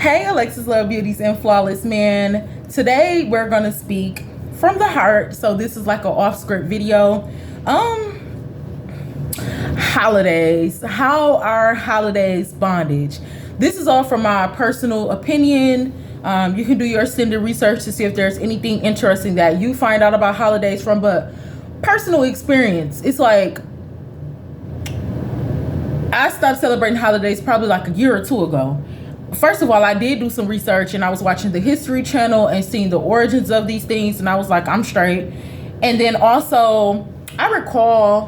Hey, Alexis Love Beauties and Flawless Man. Today we're gonna speak from the heart. So this is like an off-script video. Holidays. How are holidays bondage? This is all from my personal opinion. You can do your extended research to see if there's anything interesting that you find out about holidays from, but personal experience. It's like I stopped celebrating holidays probably like a year or two ago. First of all, I did do some research and I was watching the History Channel and seeing the origins of these things, and I was like, I'm straight. And then also, I recall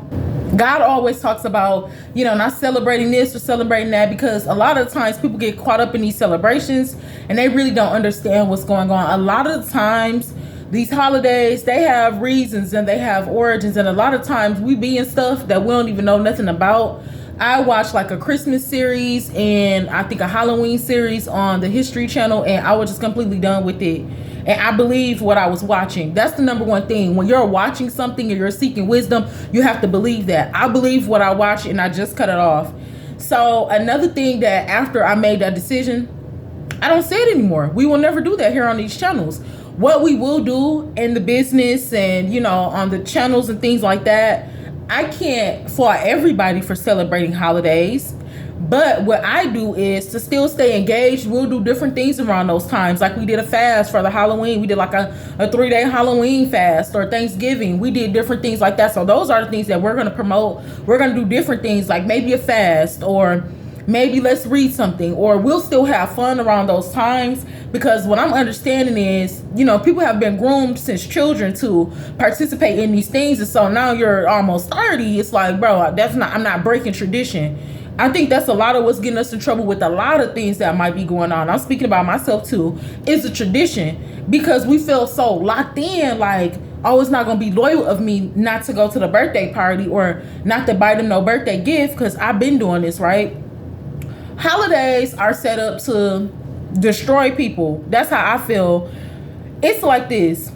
God always talks about, not celebrating this or celebrating that, because a lot of times people get caught up in these celebrations and they really don't understand what's going on. A lot of the times, these holidays, they have reasons and they have origins, and a lot of times we be in stuff that we don't even know nothing about. I watched like a Christmas series and I think a Halloween series on the History Channel, and I was just completely done with it. And I believe what I was watching. That's the number one thing. When you're watching something and you're seeking wisdom, you have to believe that. I believe what I watch and I just cut it off. So another thing that after I made that decision, I don't say it anymore. We will never do that here on these channels. What we will do in the business and, on the channels and things like that, I can't fault everybody for celebrating holidays, but what I do is to still stay engaged. We'll do different things around those times. Like we did a fast for the Halloween. We did like a 3-day Halloween fast, or Thanksgiving. We did different things like that. So those are the things that we're going to promote. We're going to do different things, like maybe a fast, or maybe let's read something, or we'll still have fun around those times. Because what I'm understanding is, people have been groomed since children to participate in these things. And so now you're almost 30. It's like, bro, I'm not breaking tradition. I think that's a lot of what's getting us in trouble with a lot of things that might be going on. I'm speaking about myself too. It's a tradition because we feel so locked in, like, oh, it's not going to be loyal of me not to go to the birthday party or not to buy them no birthday gift because I've been doing this, right? Holidays are set up to destroy people. That's how I feel. It's like this.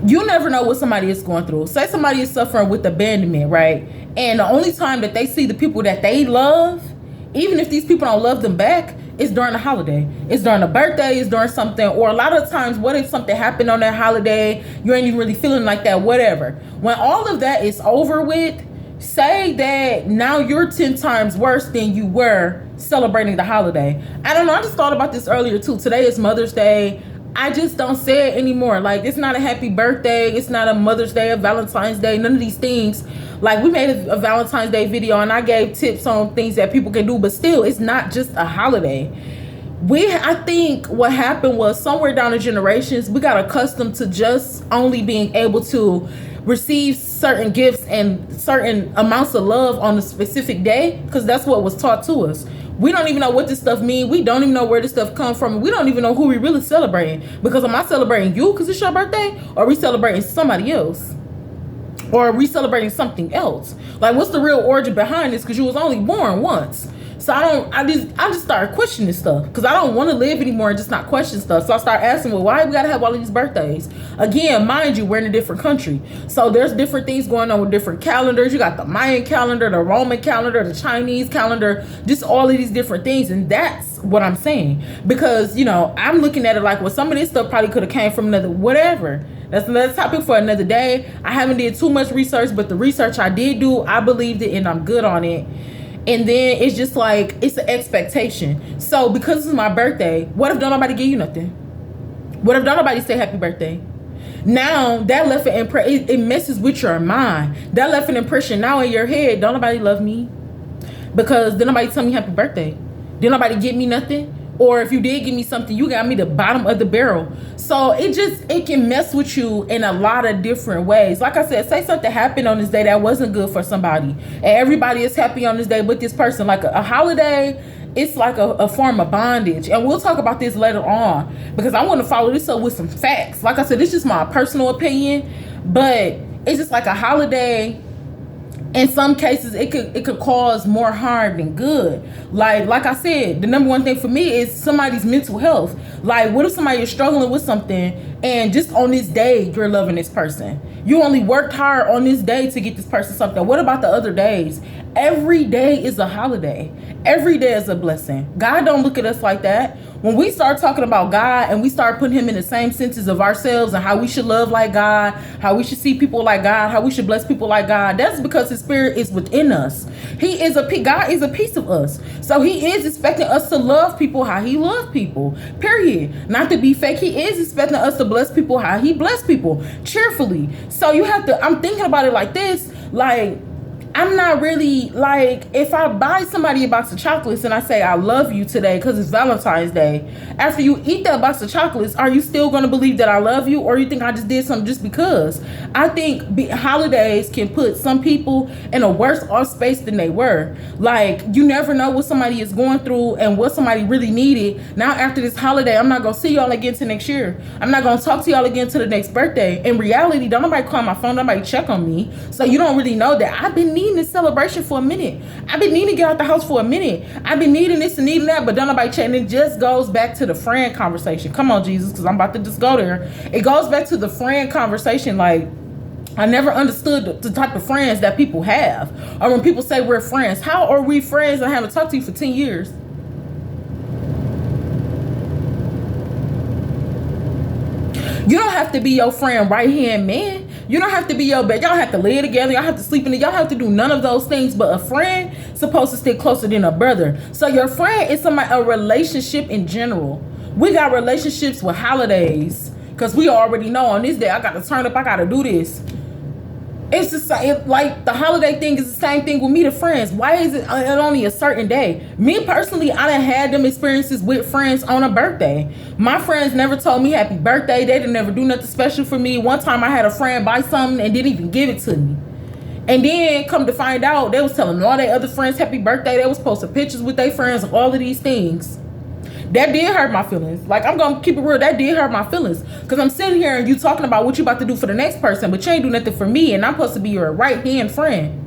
You never know what somebody is going through. Say somebody is suffering with abandonment, right? And the only time that they see the people that they love, even if these people don't love them back, it's during the holiday. It's during a birthday, it's during something. Or a lot of times, what if something happened on that holiday? You ain't even really feeling like that, whatever. When all of that is over with, say that now you're 10 times worse than you were celebrating the holiday. I don't know. I just thought about this earlier too. Today is Mother's Day. I just don't say it anymore. Like, it's not a happy birthday. It's not a Mother's Day, a Valentine's Day, none of these things. Like, we made a Valentine's Day video and I gave tips on things that people can do, but still, it's not just a holiday. I think what happened was somewhere down the generations, we got accustomed to just only being able to receive certain gifts and certain amounts of love on a specific day, because that's what was taught to us. We don't even know what this stuff means. We don't even know where this stuff comes from. We don't even know who we really celebrating. Because am I celebrating you because it's your birthday? Or are we celebrating somebody else? Or are we celebrating something else? Like, what's the real origin behind this? Because you was only born once. So I just started questioning stuff because I don't want to live anymore and just not question stuff. So I started asking, well, why we gotta have all of these birthdays? Again, mind you, we're in a different country. So there's different things going on with different calendars. You got the Mayan calendar, the Roman calendar, the Chinese calendar, just all of these different things. And that's what I'm saying. Because, I'm looking at it like, well, some of this stuff probably could have came from another whatever. That's another topic for another day. I haven't did too much research, but the research I did do, I believed it and I'm good on it. And then it's just like, it's an expectation. So because it's my birthday, what if don't nobody give you nothing? What if don't nobody say happy birthday? Now that left an impression, it messes with your mind. That left an impression now in your head, don't nobody love me? Because didn't nobody tell me happy birthday? Didn't nobody give me nothing? Or if you did give me something, you got me the bottom of the barrel. So it can mess with you in a lot of different ways. Like I said, say something happened on this day that wasn't good for somebody, and everybody is happy on this day but this person. Like a holiday, it's like a form of bondage. And we'll talk about this later on because I want to follow this up with some facts. Like I said, it's just my personal opinion, but it's just like a holiday. In some cases, it could cause more harm than good. Like I said, the number one thing for me is somebody's mental health. Like, what if somebody is struggling with something and just on this day, you're loving this person? You only worked hard on this day to get this person something. What about the other days? Every day is a holiday. Every day is a blessing. God don't look at us like that. when we start talking about God and we start putting him in the same senses of ourselves and how we should love like God, how we should see people like God, how we should bless people like God, that's because his spirit is within us. God is a piece of us. So he is expecting us to love people how he loved people, period. Not to be fake. He is expecting us to bless people how he blessed people, cheerfully. So you have to, I'm thinking about it like this, like, I'm not really, like, if I buy somebody a box of chocolates and I say I love you today because it's Valentine's Day, after you eat that box of chocolates, are you still going to believe that I love you, or you think I just did something just because? I think holidays can put some people in a worse off space than they were. Like, you never know what somebody is going through and what somebody really needed. Now after this holiday, I'm not going to see y'all again till next year. I'm not going to talk to y'all again till the next birthday. In reality, don't nobody call my phone, nobody check on me. So you don't really know that I've been needing this celebration for a minute. I've been needing to get out the house for a minute. I've been needing this and needing that, but don't nobody check. And it just goes back to the friend conversation. Come on, Jesus, because I'm about to just go there. It goes back to the friend conversation. Like, I never understood the type of friends that people have. Or when people say we're friends, how are we friends and I haven't talked to you for 10 years? You don't have to be your friend right hand man. You don't have to be your bed. Y'all have to live together. Y'all have to sleep in it. Y'all have to do none of those things. But a friend supposed to stick closer than a brother. So your friend is a relationship in general. We got relationships with holidays because we already know on this day I got to turn up. I got to do this. It's the same, like the holiday thing is the same thing with me to friends. Why is it only a certain day? Me personally, I done had them experiences with friends on a birthday. My friends never told me happy birthday. They didn't never do nothing special for me. One time I had a friend buy something and didn't even give it to me. And then come to find out, they was telling all their other friends happy birthday. They was posting pictures with their friends of all of these things. That did hurt my feelings. Like, I'm gonna keep it real, that did hurt my feelings. Because I'm sitting here and you talking about what you about to do for the next person, but you ain't do nothing for me, and I'm supposed to be your right-hand friend.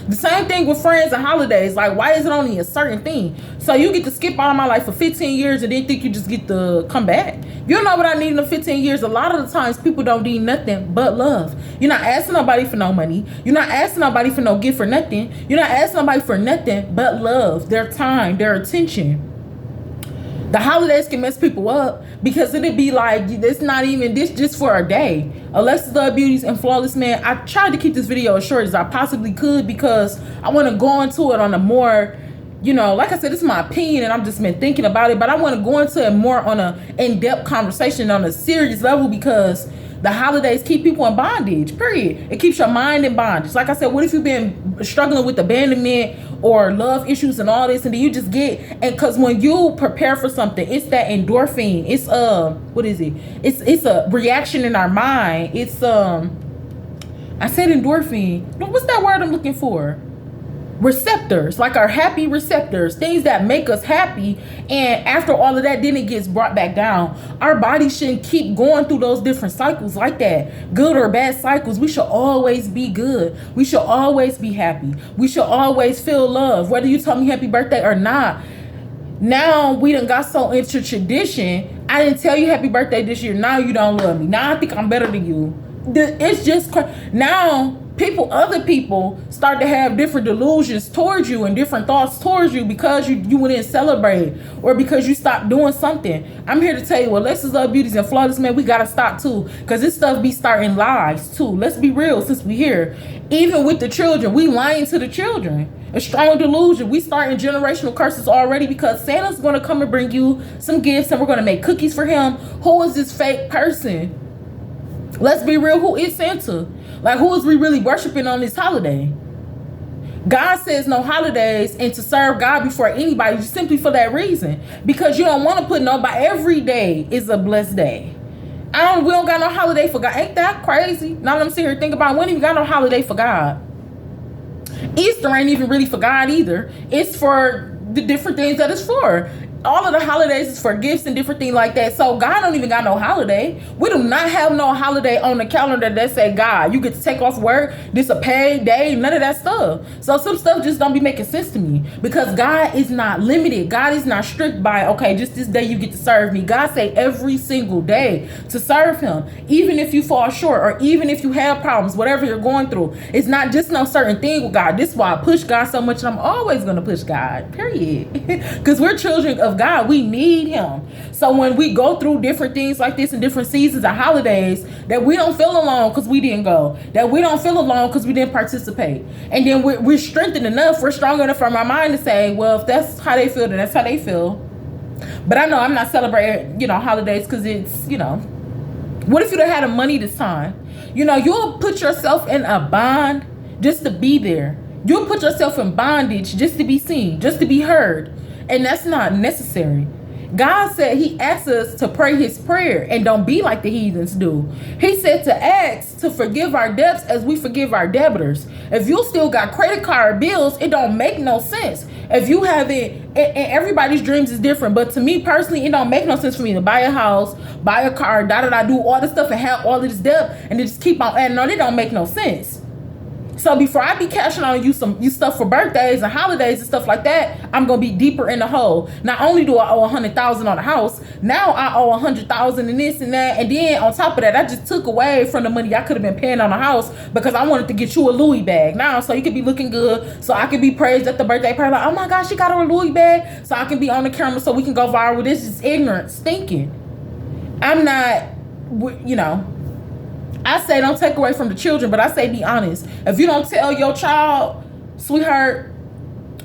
The same thing with friends and holidays. Like, why is it only a certain thing? So you get to skip out of my life for 15 years and then think you just get to come back? You don't know what I need in the 15 years. A lot of the times people don't need nothing but love. You're not asking nobody for no money. You're not asking nobody for no gift or nothing. You're not asking nobody for nothing but love, their time, their attention. The holidays can mess people up because it'd be like, it's not even this just for a day. Alexis Love Beauties and Flawless Man. I tried to keep this video as short as I possibly could because I want to go into it on a more, you know, like I said, this is my opinion and I've just been thinking about it, but I want to go into it more on a in-depth conversation on a serious level because the holidays keep people in bondage, period. It keeps your mind in bondage. Like I said, what if you've been struggling with abandonment or love issues and all this, and then you just get, and because when you prepare for something, it's that endorphin. It's what is it? It's a reaction in our mind. It's I said endorphin. What's that word I'm looking for? Receptors, like our happy receptors, things that make us happy. And after all of that, then it gets brought back down. Our body shouldn't keep going through those different cycles like that, good or bad cycles. We should always be good. We should always be happy. We should always feel love, whether you tell me happy birthday or not. Now we done got so into tradition. I didn't tell you happy birthday this year. Now you don't love me. Now I think I'm better than you. It's just now other people start to have different delusions towards you and different thoughts towards you because you went in and celebrate or because you stopped doing something. I'm here to tell you, Alexis Love Beauties and Flawless Man, we gotta stop too, because this stuff be starting lies too. Let's be real since we here. Even with the children, we lying to the children. A strong delusion. We starting generational curses already because Santa's gonna come and bring you some gifts and we're gonna make cookies for him. Who is this fake person? Let's be real. Who is Santa? Like, who is we really worshiping on this holiday? God says no holidays and to serve God before anybody just simply for that reason. Because you don't want to put nobody. Every day is a blessed day. We don't got no holiday for God. Ain't that crazy? Now I'm sitting here thinking about, when even got no holiday for God. Easter ain't even really for God either. It's for the different things that it's for. All of the holidays is for gifts and different things like that. So God don't even got no holiday. We do not have no holiday on the calendar that say, God, you get to take off work. This a paid day. None of that stuff. So some stuff just don't be making sense to me because God is not limited. God is not strict by, okay, just this day you get to serve me. God say every single day to serve him. Even if you fall short or even if you have problems, whatever you're going through, it's not just no certain thing with God. This is why I push God so much and I'm always going to push God, period. Because we're children of of God. We need him. So when we go through different things like this in different seasons and holidays, that we don't feel alone because we didn't go, that we don't feel alone because we didn't participate. And then we're strengthened enough, we're strong enough from our mind to say, well, if that's how they feel, then that's how they feel. But I know I'm not celebrating, holidays because it's, what if you don't have the money this time? You'll put yourself in a bond just to be there. You'll put yourself in bondage just to be seen, just to be heard. And that's not necessary. God said he asks us to pray his prayer and don't be like the heathens do. He said to ask to forgive our debts as we forgive our debtors. If you still got credit card bills, it don't make no sense. If you haven't, and everybody's dreams is different, but to me personally, it don't make no sense for me to buy a house, buy a car, do all this stuff and have all of this debt and then just keep on adding on. It don't make no sense. So before I be cashing on you stuff for birthdays and holidays and stuff like that, I'm gonna be deeper in the hole. Not only do I owe 100,000 on the house, now I owe 100,000 in this and that, and then on top of that, I just took away from the money I could have been paying on the house because I wanted to get you a Louis bag now, so you could be looking good, so I could be praised at the birthday party like, oh my gosh, she got her a Louis bag, so I can be on the camera, so we can go viral. This is ignorance thinking. I'm not, I say don't take away from the children, but I say be honest. If you don't tell your child, sweetheart,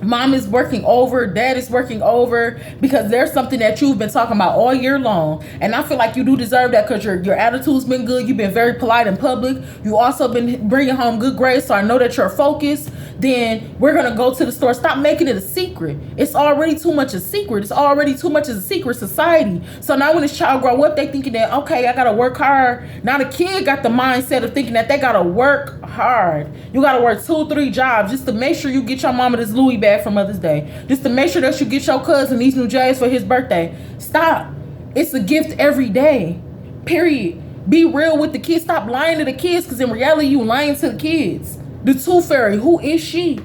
mom is working over, dad is working over, because there's something that you've been talking about all year long. And I feel like you do deserve that because your attitude's been good. You've been very polite in public. You also been bringing home good grades, so I know that you're focused. Then we're going to go to the store. Stop making it a secret. It's already too much a secret. It's already too much as a secret society. So now when this child grow up, they thinking that, okay, I got to work hard. Now the kid got the mindset of thinking that they got to work hard. You got to work 2-3 jobs just to make sure you get your mama this Louis bag for Mother's Day. Just to make sure that you get your cousin these new J's for his birthday. Stop. It's a gift every day. Period. Be real with the kids. Stop lying to the kids, because in reality, you lying to the kids. The Tooth Fairy, who is she?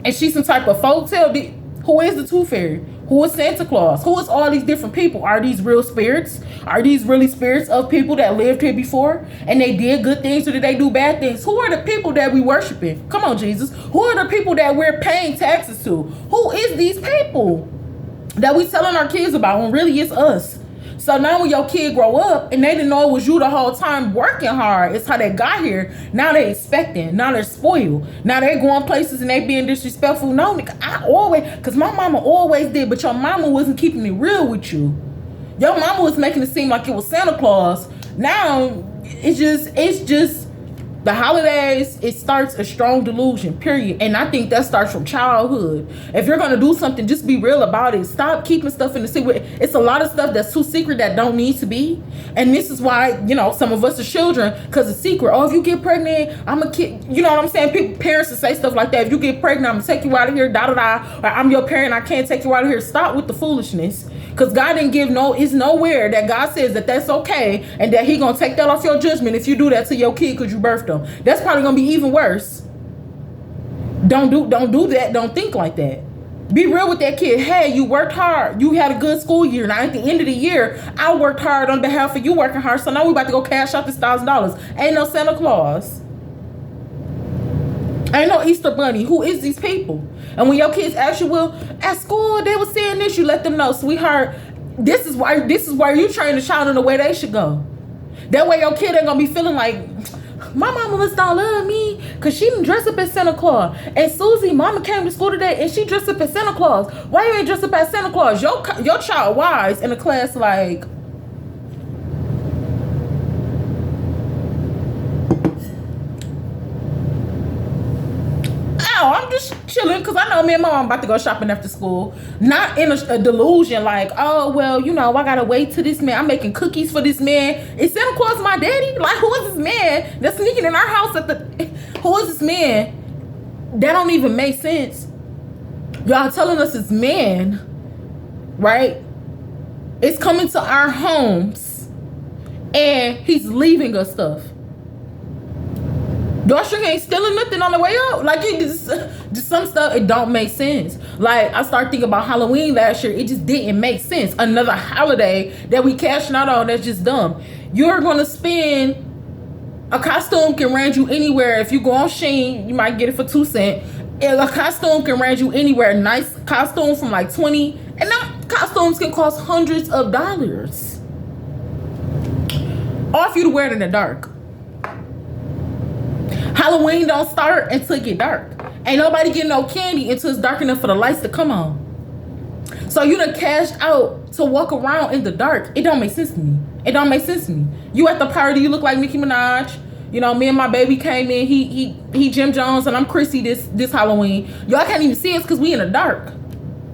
Is she some type of folktale? Who is the Tooth Fairy? Who is Santa Claus? Who is all these different people? Are these real spirits? Are these really spirits of people that lived here before and they did good things, or did they do bad things? Who are the people that we worshiping? Come on, Jesus. Who are the people that we're paying taxes to? Who is these people that we telling our kids about when really it's us? So now when your kid grow up and they didn't know it was you the whole time working hard, it's how they got here. Now they expecting. Now they're spoiled. Now they going places and they being disrespectful. No, nigga, because my mama always did, but your mama wasn't keeping it real with you. Your mama was making it seem like it was Santa Claus. Now it's just the holidays, it starts a strong delusion, period. And I think that starts from childhood. If you're going to do something, just be real about it. Stop keeping stuff in the secret. It's a lot of stuff that's too secret that don't need to be. And this is why, some of us are children, because it's secret. Oh, if you get pregnant, I'm a kid. You know what I'm saying? Parents will say stuff like that. If you get pregnant, I'm going to take you out of here, da-da-da. Or I'm your parent, I can't take you out of here. Stop with the foolishness. Because God didn't give it's nowhere that God says that that's okay and that he going to take that off your judgment if you do that to your kid because you birthed them. That's probably going to be even worse. Don't do that. Don't think like that. Be real with that kid. Hey, you worked hard. You had a good school year. Now at the end of the year, I worked hard on behalf of you working hard. So now we about to go cash out this $1,000. Ain't no Santa Claus. Ain't no Easter Bunny. Who is these people? And when your kids ask you, well, at school they were saying this, you let them know, sweetheart, this is where you train the child in the way they should go. That way your kid ain't gonna be feeling like, my mama must not love me because she didn't dress up as Santa Claus. And Susie, mama came to school today and she dressed up as Santa Claus. Why you ain't dressed up as Santa Claus? Your child wise in the class like, I'm just chilling because I know me and my mom about to go shopping after school. Not in a delusion like, oh, well, I gotta wait till this man. I'm making cookies for this man. Is Santa Claus my daddy? Like, who is this man that's sneaking in our house who is this man? That don't even make sense. Y'all telling us it's man, right? It's coming to our homes and he's leaving us stuff. Dawson ain't stealing nothing on the way out. Like, it just some stuff, it don't make sense. Like, I started thinking about Halloween last year. It just didn't make sense. Another holiday that we cashing out on, that's just dumb. You're going to spend, a costume can range you anywhere. If you go on Shein, you might get it for 2 cents. And a costume can range you anywhere. Nice costume from like 20. And Costumes can cost hundreds of dollars. All for you to wear it in the dark. Halloween don't start until it get dark. Ain't nobody getting no candy until it's dark enough for the lights to come on. So you done cashed out to walk around in the dark. It don't make sense to me. It don't make sense to me. You at the party, you look like Nicki Minaj. You know, me and my baby came in. He Jim Jones and I'm Chrissy this Halloween. Y'all can't even see us because we in the dark.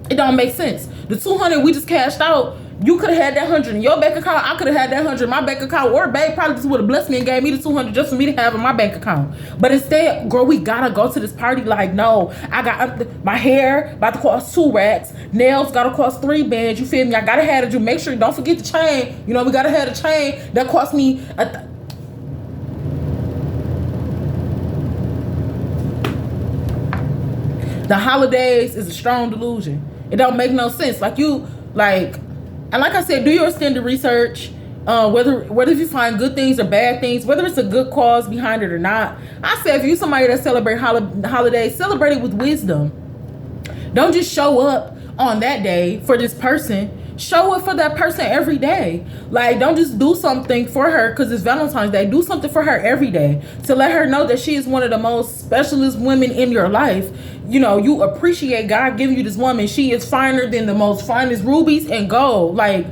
It don't make sense. The $200 we just cashed out, you could have had that $100 in your bank account. I could have had that $100 in my bank account. Or babe probably just would have blessed me and gave me the $200 just for me to have in my bank account. But instead, girl, we gotta go to this party. Like, no, I got my hair about to cost 2 racks. Nails gotta cost 3 bands. You feel me? I gotta have it. You make sure, don't forget the chain. You know, we gotta have the chain that cost me the holidays is a strong delusion. It don't make no sense. And like I said, do your extended research. Whether you find good things or bad things, whether it's a good cause behind it or not. I said, if you somebody that celebrate holidays, celebrate it with wisdom. Don't just show up on that day for this person. Show up for that person every day. Like, don't just do something for her because it's Valentine's Day. Do something for her every day to let her know that she is one of the most specialist women in your life. You know, you appreciate God giving you this woman. She is finer than the most finest rubies and gold. Like,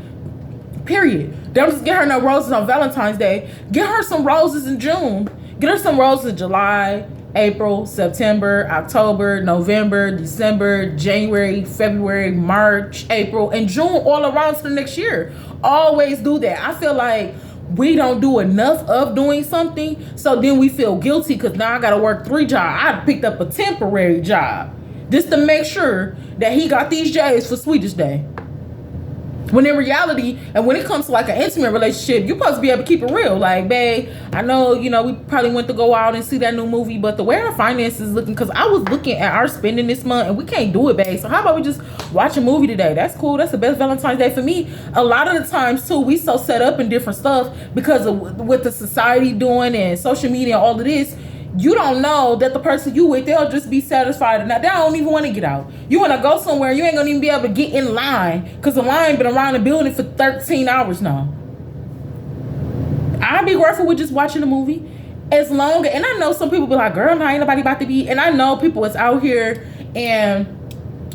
period. Don't just get her no roses on Valentine's Day. Get her some roses in June. Get her some roses in July, April, September, October, November, December, January, February, March, April, and June, all around to the next year. Always do that. I feel like we don't do enough of doing something, so then we feel guilty because now I gotta work 3 jobs. I picked up a temporary job just to make sure that he got these J's for Sweetest Day. When in reality, and when it comes to like an intimate relationship, you're supposed to be able to keep it real. Like, babe, I know, you know, we probably went to go out and see that new movie, but the way our finances is looking, because I was looking at our spending this month and we can't do it, babe. So how about we just watch a movie today? That's cool. That's the best Valentine's Day for me. A lot of the times too, we so set up in different stuff because of what the society doing and social media and all of this. You don't know that the person you with, they'll just be satisfied. And now they don't even want to get out. You want to go somewhere, you ain't going to even be able to get in line because the line been around the building for 13 hours now. I'd be grateful with just watching a movie. As long, and I know some people be like, girl, now ain't nobody about to be. And I know people is out here and,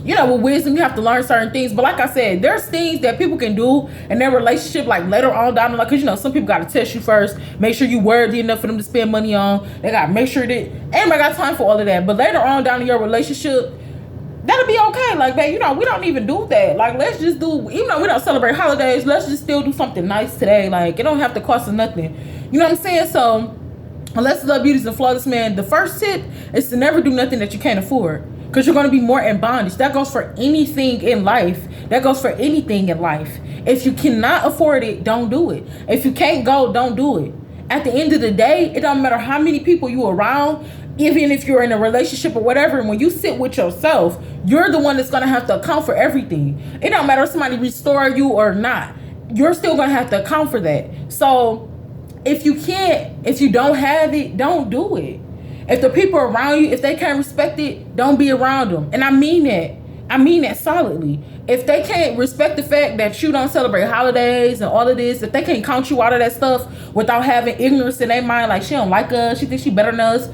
you know, with wisdom, you have to learn certain things. But like I said, there's things that people can do in their relationship, like later on down the line. Because, you know, some people got to test you first. Make sure you worthy enough for them to spend money on. They got to make sure that anybody got time for all of that. But later on down in your relationship, that'll be okay. Like, babe, you know, we don't even do that. Like, let's just do, even though we don't celebrate holidays, let's just still do something nice today. Like, it don't have to cost us nothing. You know what I'm saying? So, unless love, beauties, and flawless man, the first tip is to never do nothing that you can't afford. Because you're going to be more in bondage. That goes for anything in life. That goes for anything in life. If you cannot afford it, don't do it. If you can't go, don't do it. At the end of the day, it don't matter how many people you around, even if you're in a relationship or whatever, and when you sit with yourself, you're the one that's going to have to account for everything. It don't matter if somebody restore you or not. You're still going to have to account for that. So if you don't have it, don't do it. If the people around you, if they can't respect it, don't be around them. And I mean that. I mean that solidly. If they can't respect the fact that you don't celebrate holidays and all of this, if they can't count you out of that stuff without having ignorance in their mind, like she don't like us, she thinks she better than us,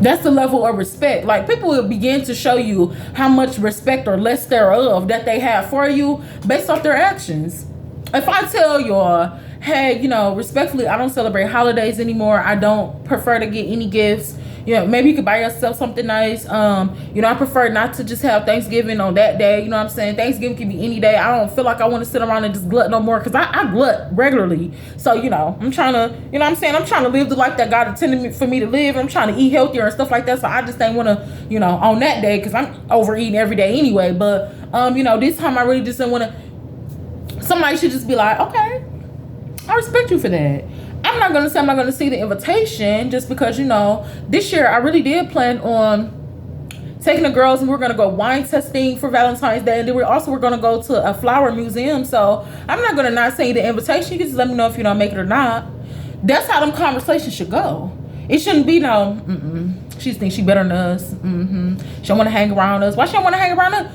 that's the level of respect. Like, people will begin to show you how much respect or less thereof that they have for you based off their actions. If I tell y'all, hey, you know, respectfully, I don't celebrate holidays anymore. I don't prefer to get any gifts. You know, maybe you could buy yourself something nice. You know, I prefer not to just have Thanksgiving on that day. You know what I'm saying? Thanksgiving can be any day. I don't feel like I want to sit around and just glut no more because I glut regularly. So, you know, I'm trying to, you know what I'm saying? I'm trying to live the life that God intended for me to live. I'm trying to eat healthier and stuff like that. So I just ain't want to, you know, on that day because I'm overeating every day anyway. But, you know, this time I really just didn't want to. Somebody should just be like, okay, I respect you for that. I'm not going to say I'm not going to see the invitation just because, you know, this year I really did plan on taking the girls and we're going to go wine testing for Valentine's Day. And then we're going to go to a flower museum. So I'm not going to not send you the invitation. You can just let me know if you don't make it or not. That's how them conversations should go. It shouldn't be no, She thinks she better than us. She don't want to hang around us. Why she don't want to hang around us?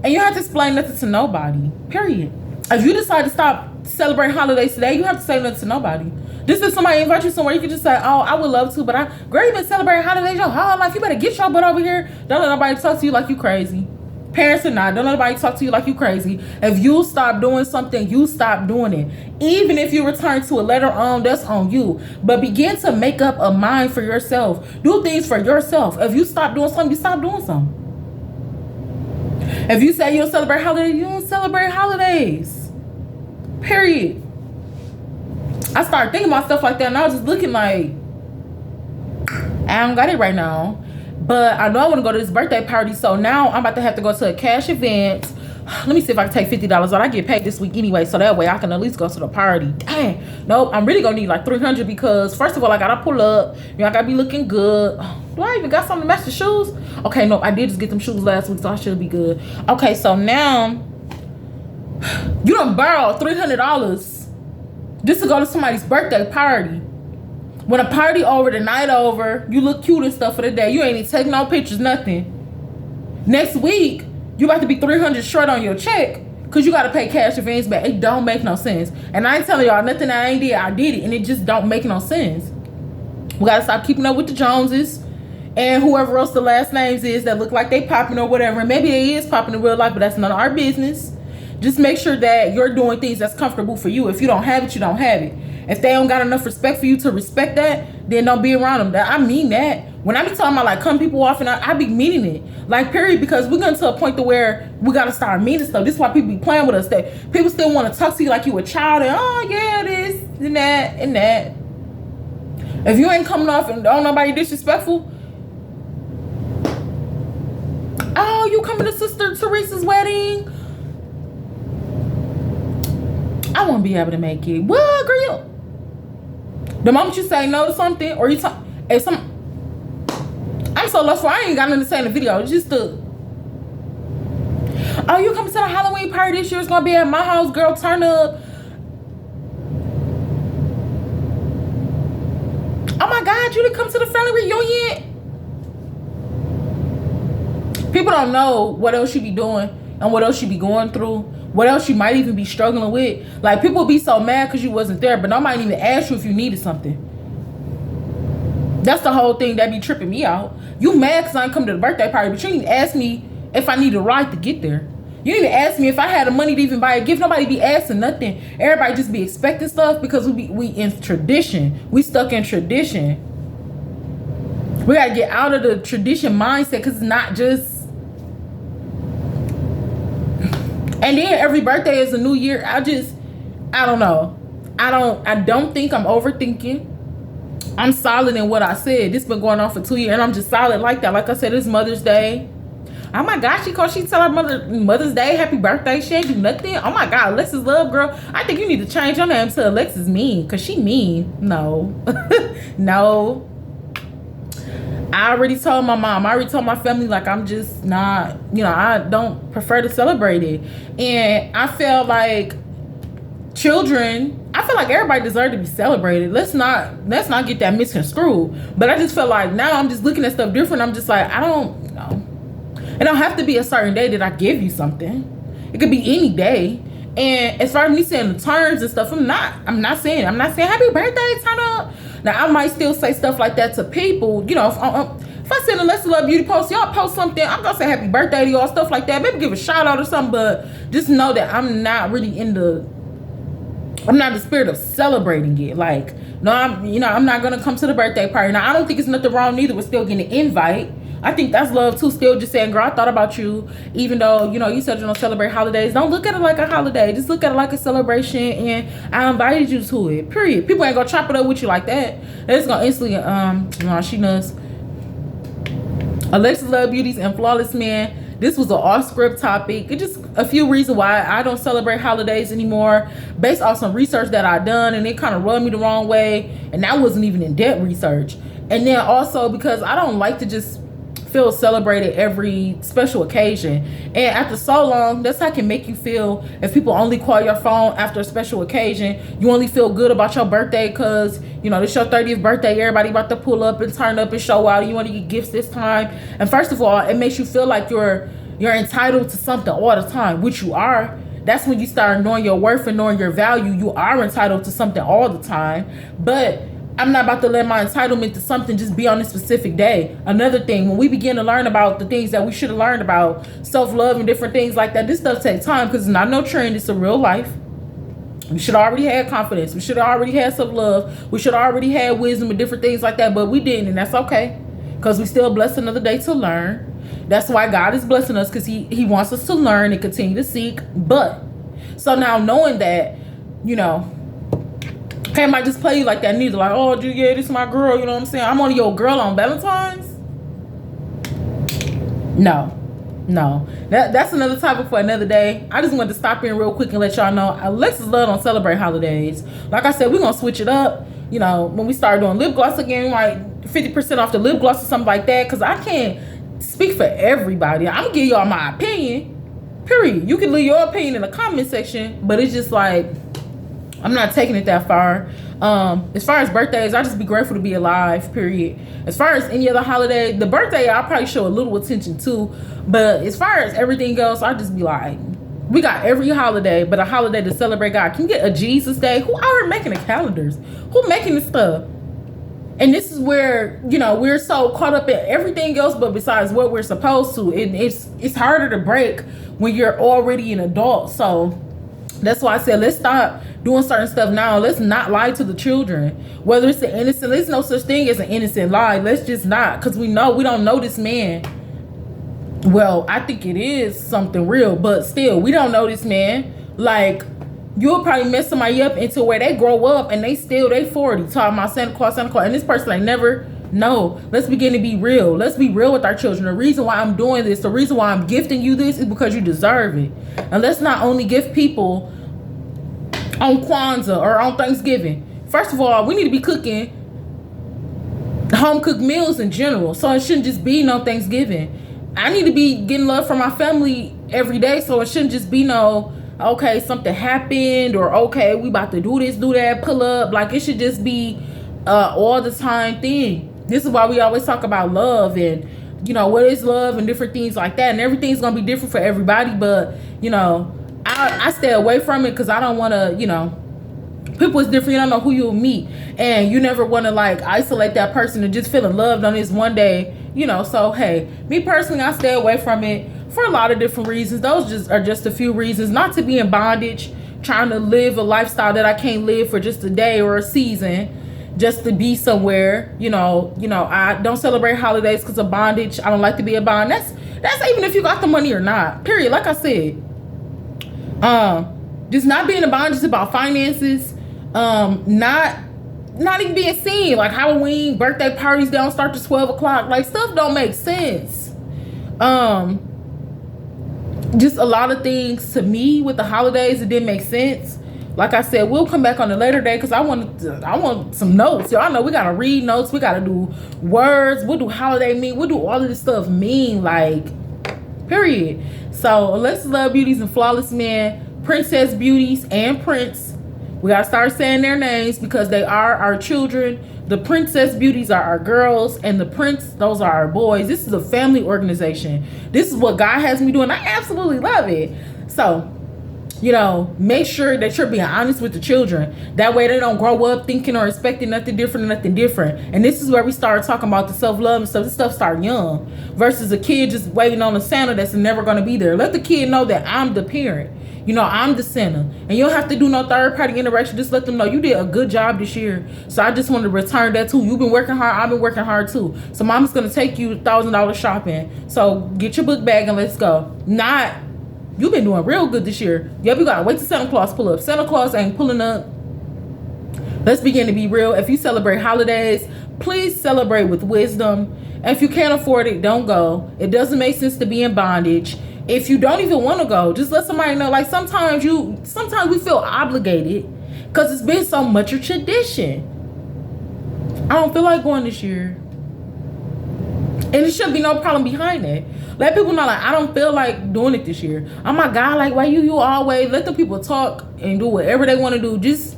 And you have to explain nothing to nobody. Period. If you decide to stop celebrating holidays today, you have to say nothing to nobody. Just if somebody invite you somewhere, you can just say, oh, I would love to, but girl, you been celebrating holidays your whole life. You better get your butt over here. Don't let nobody talk to you like you crazy. Parents or not, don't let nobody talk to you like you crazy. If you stop doing something, you stop doing it. Even if you return to it later on, that's on you. But begin to make up a mind for yourself. Do things for yourself. If you stop doing something, you stop doing something. If you say you don't celebrate holidays, you don't celebrate holidays. Period. I started thinking about stuff like that, and I was just looking like, I don't got it right now. But I know I want to go to this birthday party, so now I'm about to have to go to a cash advance. Let me see if I can take $50 out. I get paid this week anyway, so that way I can at least go to the party. Dang. Nope, I'm really going to need like $300 because, first of all, I got to pull up. You know, I got to be looking good. Do I even got something to match the shoes? Okay, no, I did just get them shoes last week, so I should be good. Okay, so now, you done borrowed $300 just to go to somebody's birthday party. When a party over, the night over, you look cute and stuff for the day. You ain't even taking no pictures, nothing. Next week, you about to be $300 short on your check because you got to pay cash advance back. It don't make no sense. And I ain't telling y'all nothing I ain't did. I did it, and it just don't make no sense. We got to stop keeping up with the Joneses and whoever else the last names is that look like they popping or whatever. And maybe they is popping in real life, but that's none of our business. Just make sure that you're doing things that's comfortable for you. If you don't have it, you don't have it. If they don't got enough respect for you to respect that, then don't be around them. I mean that. When I be talking about like cutting people off, and I be meaning it. Like, period, because we're getting to a point to where we got to start meaning stuff. This is why people be playing with us. That people still want to talk to you like you a child and, oh, yeah, this and that and that. If you ain't coming off and don't nobody disrespectful, oh, you coming to Sister Teresa's wedding? I won't be able to make it. What, girl? The moment you say no to something, or you talk, if some, I'm so lustful. I ain't got nothing to say in the video. It's just the, oh, you coming to the Halloween party this year? It's gonna be at my house, girl. Turn up. Oh my God, you didn't come to the family reunion. People don't know what else you be doing and what else you be going through. What else you might even be struggling with. Like, people be so mad because you wasn't there, but nobody even ask you if you needed something. That's the whole thing that be tripping me out. You mad because I ain't come to the birthday party, but you didn't even ask me if I need a ride to get there. You didn't even ask me if I had the money to even buy a gift. Nobody be asking nothing. Everybody just be expecting stuff because we in tradition. We stuck in tradition. We got to get out of the tradition mindset because it's not just. And then every birthday is a new year. I don't know. I don't think I'm overthinking. I'm solid in what I said. This been going on for 2 years, and I'm just solid like that. Like I said, it's Mother's Day. Oh my gosh, she tell her Mother's Day, happy birthday. She ain't do nothing. Oh my God, Alexis Love, girl. I think you need to change your name to Alexis Mean, because she mean. No. No. I already told my mom. I already told my family, like, I'm just not, I don't prefer to celebrate it. And I feel like I feel like everybody deserves to be celebrated. Let's not get that misconstrued. But I just feel like now I'm just looking at stuff different. I'm just like, I don't know. It don't have to be a certain day that I give you something. It could be any day. And as far as me saying the terms and stuff, I'm not saying happy birthday, turn up. Now, I might still say stuff like that to people. If I send a Let's Love Beauty post, y'all post something, I'm going to say happy birthday to y'all, stuff like that. Maybe give a shout out or something, but just know that I'm not really I'm not in the spirit of celebrating it. Like, no, I'm not going to come to the birthday party. Now, I don't think it's nothing wrong neither with still getting an invite. I think that's love too. Still just saying, girl, I thought about you. Even though, you said you don't celebrate holidays. Don't look at it like a holiday. Just look at it like a celebration. And I invited you to it. Period. People ain't gonna chop it up with you like that. They're just gonna instantly, she knows. Alexis Love Beauties and Flawless Man. This was an off-script topic. It's just a few reasons why I don't celebrate holidays anymore, based off some research that I done, and it kind of rubbed me the wrong way. And that wasn't even in-depth research. And then also because I don't like to just feel celebrated every special occasion. And after so long, that's how it can make you feel if people only call your phone after a special occasion. You only feel good about your birthday because, you know, it's your 30th birthday. Everybody about to pull up and turn up and show out. You want to get gifts this time. And first of all, it makes you feel like you're entitled to something all the time, which you are. That's when you start knowing your worth and knowing your value. You are entitled to something all the time. But I'm not about to let my entitlement to something just be on a specific day. Another thing, when we begin to learn about the things that we should have learned about, self-love and different things like that, this stuff takes time because it's not no trend, it's a real life. We should have already had confidence. We should have already had self-love. We should have already had wisdom and different things like that, but we didn't, and that's okay because we still blessed another day to learn. That's why God is blessing us, because he wants us to learn and continue to seek. But so now knowing that, you know, I might just play you like that neither. Like, oh, yeah, this is my girl. You know what I'm saying? I'm only your girl on Valentine's. No. That's another topic for another day. I just wanted to stop in real quick and let y'all know Alexis Love don't celebrate holidays. Like I said, we're going to switch it up. You know, when we start doing lip gloss again, like 50% off the lip gloss or something like that. Because I can't speak for everybody. I'm going to give y'all my opinion. Period. You can leave your opinion in the comment section. But it's just like, I'm not taking it that far. As far as birthdays, I just be grateful to be alive, period. As far as any other holiday, the birthday I'll probably show a little attention to. But as far as everything else, I just be like, we got every holiday, but a holiday to celebrate God. Can you get a Jesus Day? Who out here making the calendars? Who making this stuff? And this is where, you know, we're so caught up in everything else but besides what we're supposed to. It's harder to break when you're already an adult. So that's why I said, let's stop doing certain stuff now. Let's not lie to the children. Whether it's an innocent, there's no such thing as an innocent lie. Let's just not, because we don't know this man. Well, I think it is something real, but still, we don't know this man. Like, you'll probably mess somebody up into where they grow up and they 40 talking about Santa Claus, and this person ain't never. No, let's begin to be real. Let's be real with our children. The reason why I'm doing this, the reason why I'm gifting you this is because you deserve it. And let's not only gift people on Kwanzaa or on Thanksgiving. First of all, we need to be cooking home cooked meals in general. So it shouldn't just be no Thanksgiving. I need to be getting love from my family every day. So it shouldn't just be no, okay, something happened, or okay, we about to do this, do that, pull up. Like, it should just be all the time thing. This is why we always talk about love and, you know, what is love and different things like that. And everything's going to be different for everybody. But, you know, I stay away from it because I don't want to, you know, people is different. You don't know who you'll meet. And you never want to, like, isolate that person and just feeling loved on this one day, you know. So, hey, me personally, I stay away from it for a lot of different reasons. Those are just a few reasons. Not to be in bondage, trying to live a lifestyle that I can't live for just a day or a season. Just to be somewhere, you know, I don't celebrate holidays because of bondage. I don't like to be a bond. That's even if you got the money or not. Period. Like I said, just not being a bond is about finances. Not even being seen. Like Halloween, birthday parties don't start to 12 o'clock. Like, stuff don't make sense. Just a lot of things to me with the holidays, it didn't make sense. Like I said, we'll come back on a later day because I want some notes. Y'all know we got to read notes. We got to do words. What do holiday mean? What do all of this stuff mean? Like, period. So, Alexis Love Beauties and Flawless Men, Princess Beauties and Prince. We got to start saying their names because they are our children. The Princess Beauties are our girls, and the Prince, those are our boys. This is a family organization. This is what God has me doing. I absolutely love it. So, you know, make sure that you're being honest with the children. That way they don't grow up thinking or expecting nothing different. And this is where we start talking about the self-love and stuff. This stuff start young versus a kid just waiting on a Santa that's never going to be there. Let the kid know that I'm the parent. You know, I'm the Santa. And you don't have to do no third-party interaction. Just let them know you did a good job this year. So I just want to return that too. You've been working hard. I've been working hard too. So mama's going to take you $1,000 shopping. So get your book bag and let's go. Not... You've been doing real good this year. Yep, you gotta wait till Santa Claus pull up. Santa Claus ain't pulling up. Let's begin to be real. If you celebrate holidays, please celebrate with wisdom. And if you can't afford it, don't go. It doesn't make sense to be in bondage. If you don't even want to go, just let somebody know. Like, sometimes we feel obligated because it's been so much a tradition. I don't feel like going this year. And it should be no problem behind that. Let people know, like, I don't feel like doing it this year. Oh my God, like, why you always let the people talk and do whatever they want to do. Just,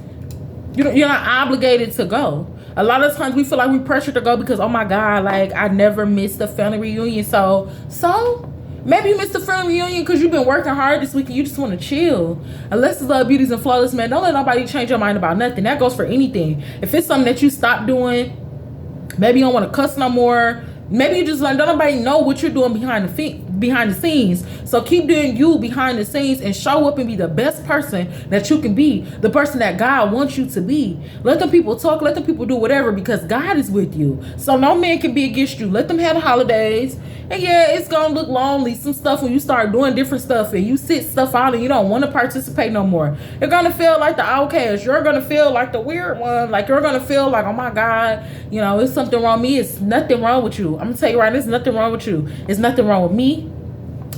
you're not obligated to go. A lot of times we feel like we pressured to go because, oh my God, like, I never missed the family reunion. So maybe you missed the family reunion because you've been working hard this week and you just want to chill. Unless it's Love, Beauties, and Flawless, man, don't let nobody change your mind about nothing. That goes for anything. If it's something that you stop doing, maybe you don't want to cuss no more. Maybe you just don't nobody know what you're doing behind the scenes. So keep doing you behind the scenes and show up and be the best person that you can be. The person that God wants you to be. Let them people talk. Let them people do whatever because God is with you. So no man can be against you. Let them have the holidays. And yeah, it's going to look lonely. Some stuff when you start doing different stuff and you sit stuff out and you don't want to participate no more. You're going to feel like the outcast. You're going to feel like the weird one. Like you're going to feel like, oh my God, it's something wrong with me. It's nothing wrong with you. I'm going to tell you right now, there's nothing wrong with you. It's nothing wrong with me.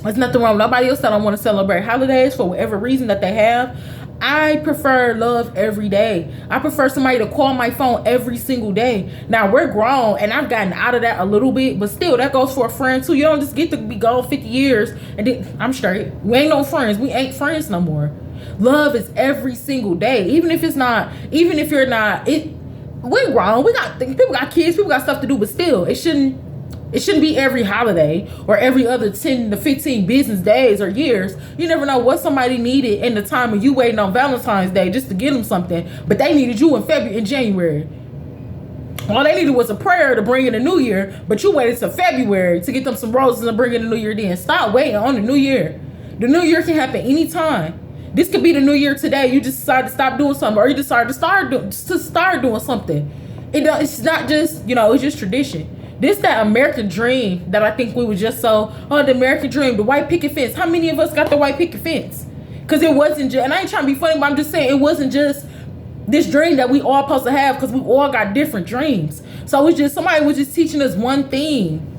There's nothing wrong with nobody else that don't want to celebrate holidays for whatever reason that they have. I prefer love every day. I prefer somebody to call my phone every single day. Now, we're grown, and I've gotten out of that a little bit, but still, that goes for a friend, too. You don't just get to be gone 50 years, and then, I'm straight. We ain't no friends. We ain't friends no more. Love is every single day. Even if you're not, we're grown. People got kids, people got stuff to do, but still, it shouldn't be every holiday or every other 10 to 15 business days or years. You never know what somebody needed in the time of you waiting on Valentine's Day just to get them something, but they needed you in January. All they needed was a prayer to bring in the new year, but you waited till February to get them some roses and bring in the new year then. Stop waiting on the new year. The new year can happen anytime. This could be the new year today. You just decide to stop doing something, or you decide to start doing something. It's not just, it's just tradition. This that American dream that I think we were just the American dream, the white picket fence. How many of us got the white picket fence? Because it wasn't just, and I ain't trying to be funny, but I'm just saying it wasn't just this dream that we all supposed to have because we all got different dreams. So it's just somebody was just teaching us one thing.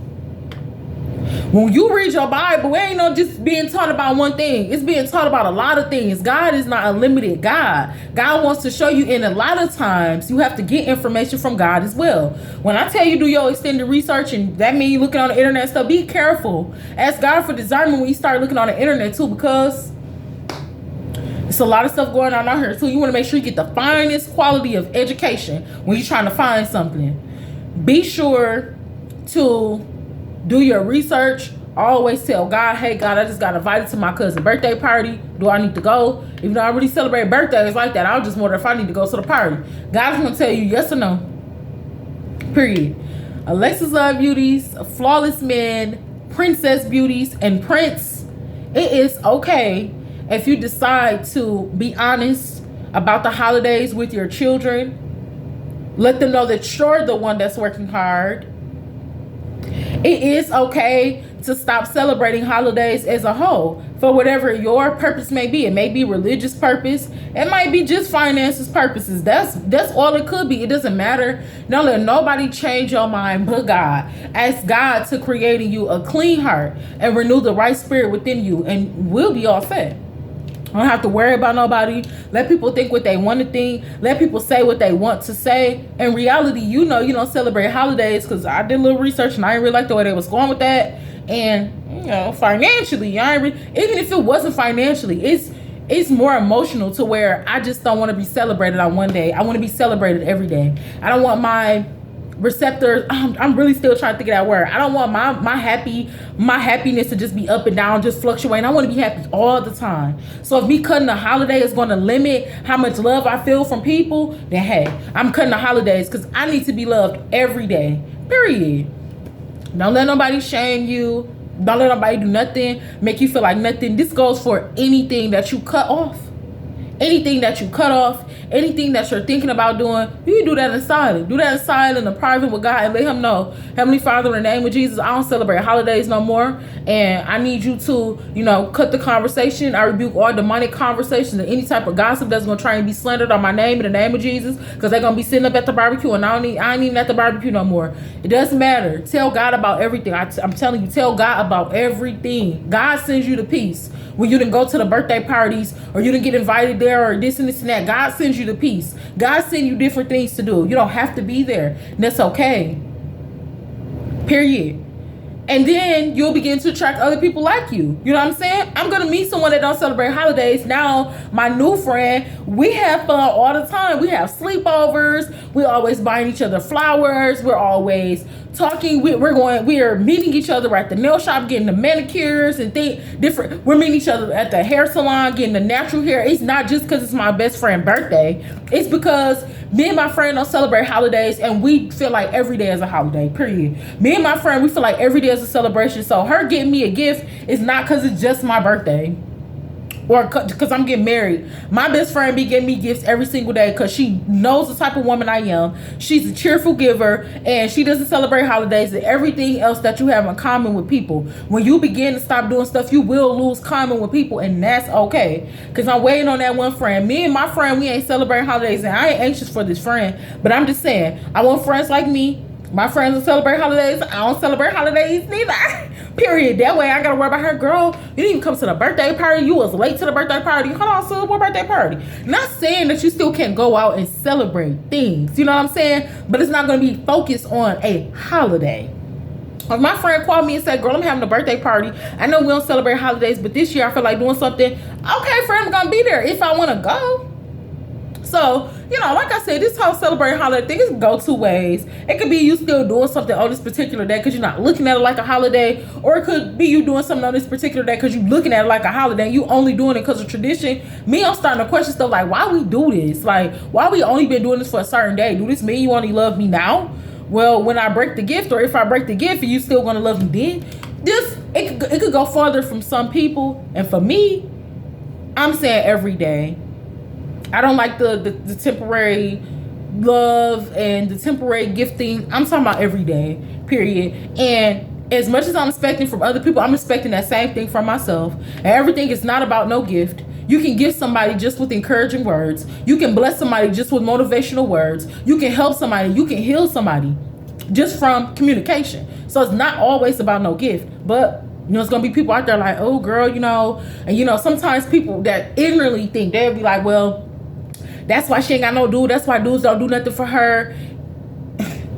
When you read your Bible, it ain't no just being taught about one thing. It's being taught about a lot of things. God is not a limited God. God wants to show you, and a lot of times you have to get information from God as well. When I tell you do your extended research, and that means you looking on the internet and stuff, be careful. Ask God for discernment when you start looking on the internet too, because it's a lot of stuff going on out here too. You want to make sure you get the finest quality of education when you're trying to find something. Be sure to do your research. Always tell God, hey God, I just got invited to my cousin's birthday party. Do I need to go? Even though I really celebrate birthdays like that, I'll just wonder if I need to go to the party. God's gonna tell you yes or no. Period. Alexis Love Beauties, Flawless Men, Princess Beauties, and Prince. It is okay if you decide to be honest about the holidays with your children. Let them know that you're the one that's working hard. It is okay to stop celebrating holidays as a whole for whatever your purpose may be. It may be religious purpose. It might be just finances purposes. That's all it could be. It doesn't matter. Don't let nobody change your mind but God. Ask God to create in you a clean heart and renew the right spirit within you, and we'll be all set. I don't have to worry about nobody. Let people think what they want to think. Let people say what they want to say. In reality, you don't celebrate holidays, because I did a little research and I didn't really like the way they was going with that. And financially, even if it wasn't financially, it's more emotional to where I just don't want to be celebrated on one day. I want to be celebrated every day. I don't want my receptors, I'm really still trying to think of that word. I don't want my happiness to just be up and down, just fluctuating. I want to be happy all the time. So if me cutting the holiday is going to limit how much love I feel from people, then hey, I'm cutting the holidays because I need to be loved every day. Period. Don't let nobody shame you. Don't let nobody do nothing, make you feel like nothing. This goes for anything that you cut off. Anything that you cut off, anything that you're thinking about doing, you can do that in silence. Do that in silence in the private with God and let him know, Heavenly Father, in the name of Jesus, I don't celebrate holidays no more. And I need you to, cut the conversation. I rebuke all demonic conversations and any type of gossip that's going to try and be slandered on my name in the name of Jesus, because they're going to be sitting up at the barbecue and I ain't even at the barbecue no more. It doesn't matter. Tell God about everything. I'm telling you, tell God about everything. God sends you the peace. When you didn't go to the birthday parties or you didn't get invited there or this and this and that, God sends you the peace. God sends you different things to do. You don't have to be there. And that's okay. Period. And then you'll begin to attract other people like you. You know what I'm saying? I'm going to meet someone that don't celebrate holidays. Now, my new friend, we have fun all the time. We have sleepovers. We're always buying each other flowers. We're always talking. We're meeting each other at the nail shop, getting the manicures and different. We're meeting each other at the hair salon, getting the natural hair. It's not just because it's my best friend's birthday. It's because me and my friend don't celebrate holidays, and we feel like every day is a holiday, period. Me and my friend, we feel like every day is a celebration. So her getting me a gift is not because it's just my birthday or because I'm getting married. My best friend be getting me gifts every single day because she knows the type of woman I am. She's a cheerful giver, and she doesn't celebrate holidays and everything else that you have in common with people. When you begin to stop doing stuff, you will lose common with people, and that's okay. Because I'm waiting on that one friend. Me and my friend, we ain't celebrating holidays, and I ain't anxious for this friend. But I'm just saying, I want friends like me. My friends will celebrate holidays. I don't celebrate holidays neither. Period. That way I gotta worry about her. Girl, you didn't even come to the birthday party. You was late to the birthday party. Hold on, so what birthday party? Not saying that you still can't go out and celebrate things. You know what I'm saying? But it's not gonna be focused on a holiday. If my friend called me and said, girl, I'm having a birthday party. I know we don't celebrate holidays, but this year I feel like doing something. Okay, friend, I'm gonna be there if I wanna go. So, you know, like I said, this whole celebrating holiday thing is go two ways. It could be you still doing something on this particular day because you're not looking at it like a holiday, or it could be you doing something on this particular day because you're looking at it like a holiday and you only doing it because of tradition. Me, I'm starting to question stuff like, why we do this? Like, why we only been doing this for a certain day? Do this mean you only love me now? Well, when I break the gift, or if I break the gift, are you still gonna love me then? It could go farther from some people, and for me, I'm saying every day. I don't like the temporary love and the temporary gifting. I'm talking about every day, period. And as much as I'm expecting from other people, I'm expecting that same thing from myself. And everything is not about no gift. You can gift somebody just with encouraging words. You can bless somebody just with motivational words. You can help somebody. You can heal somebody just from communication. So it's not always about no gift. But you know, it's going to be people out there like, oh, girl, you know. And, you know, sometimes people that ignorantly think, they'll be like, well, that's why she ain't got no dude. That's why dudes don't do nothing for her.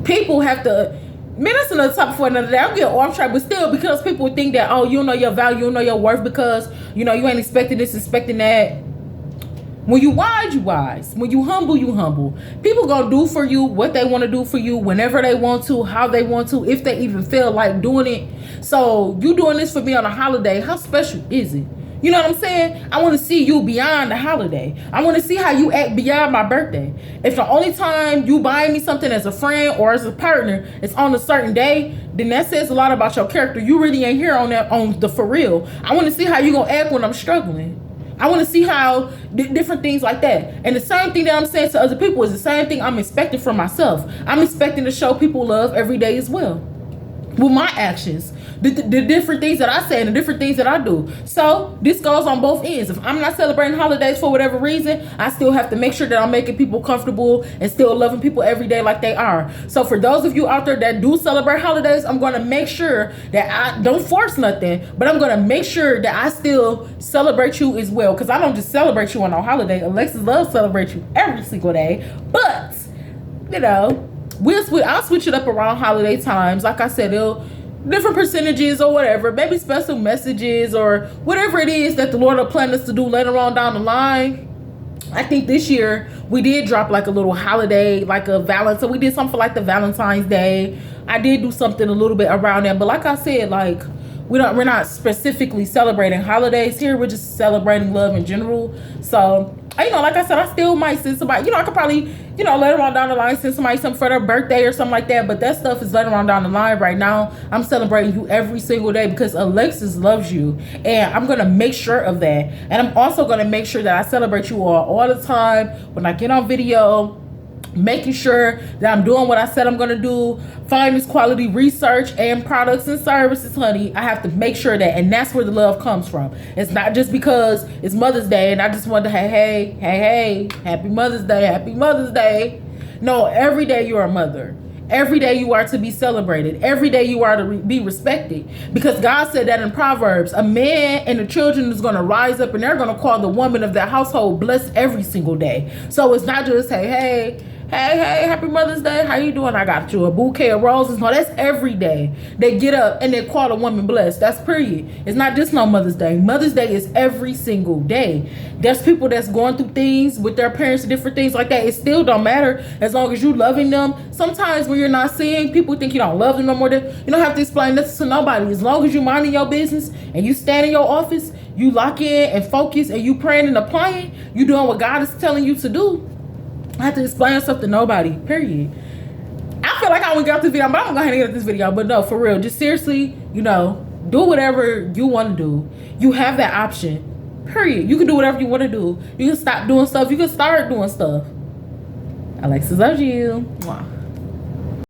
People have to, man, that's another topic for another day. I'm getting off track, but still, because people think that, oh, you don't know your value, you don't know your worth because, you know, you ain't expecting this, expecting that. When you wise, you wise. When you humble, you humble. People gonna do for you what they want to do for you, whenever they want to, how they want to, if they even feel like doing it. So you doing this for me on a holiday, how special is it? You know what I'm saying? I want to see you beyond the holiday. I want to see how you act beyond my birthday. If the only time you buying me something as a friend or as a partner is on a certain day, then that says a lot about your character. You really ain't here on the for real. I want to see how you gonna act when I'm struggling. I want to see how different things like that. And the same thing that I'm saying to other people is the same thing I'm expecting from myself. I'm expecting to show people love every day as well. With my actions. The different things that I say and the different things that I do. So this goes on both ends. If I'm not celebrating holidays for whatever reason, I still have to make sure that I'm making people comfortable and still loving people every day like they are. So for those of you out there that do celebrate holidays, I'm going to make sure that I don't force nothing, but I'm going to make sure that I still celebrate you as well. Because I don't just celebrate you on a holiday. Alexis loves celebrate you every single day. But, you know, I'll switch it up around holiday times. Like I said, it'll different percentages or whatever, maybe special messages or whatever it is that the Lord will plan us to do later on down the line. I think this year we did drop like a little holiday, like a Valentine. So we did something for like the Valentine's Day. I did do something a little bit around that, but like I said, like we're not specifically celebrating holidays here. We're just celebrating love in general. So, you know, like I said, I still might send somebody, you know, I could probably, you know, later on down the line send somebody something for their birthday or something like that. But that stuff is later on down the line. Right now, I'm celebrating you every single day because Alexis loves you. And I'm going to make sure of that. And I'm also going to make sure that I celebrate you all the time when I get on video. Making sure that I'm doing what I said I'm going to do. Finest quality research and products and services, honey. I have to make sure that, and that's where the love comes from. It's not just because it's Mother's Day and I just want to, hey, happy Mother's Day, happy Mother's Day. No, every day you are a mother. Every day you are to be celebrated. Every day you are to be respected. Because God said that in Proverbs, a man and the children is going to rise up and they're going to call the woman of their household blessed every single day. So it's not just, hey, Hey, happy Mother's Day. How you doing? I got you a bouquet of roses. No, that's every day. They get up and they call a woman blessed. That's period. It's not just no Mother's Day. Mother's Day is every single day. There's people that's going through things with their parents and different things like that. It still don't matter as long as you loving them. Sometimes when you're not seeing, people think you don't love them no more. You don't have to explain this to nobody. As long as you minding your business and you stand in your office, you lock in and focus and you praying and applying, you doing what God is telling you to do. I have to explain stuff to nobody, period. I feel like I would get out this video, but I'm gonna go ahead and get out this video. But no, for real, just seriously, you know, do whatever you want to do. You have that option, period. You can do whatever you want to do. You can stop doing stuff. You can start doing stuff. Alexis loves you. Mwah.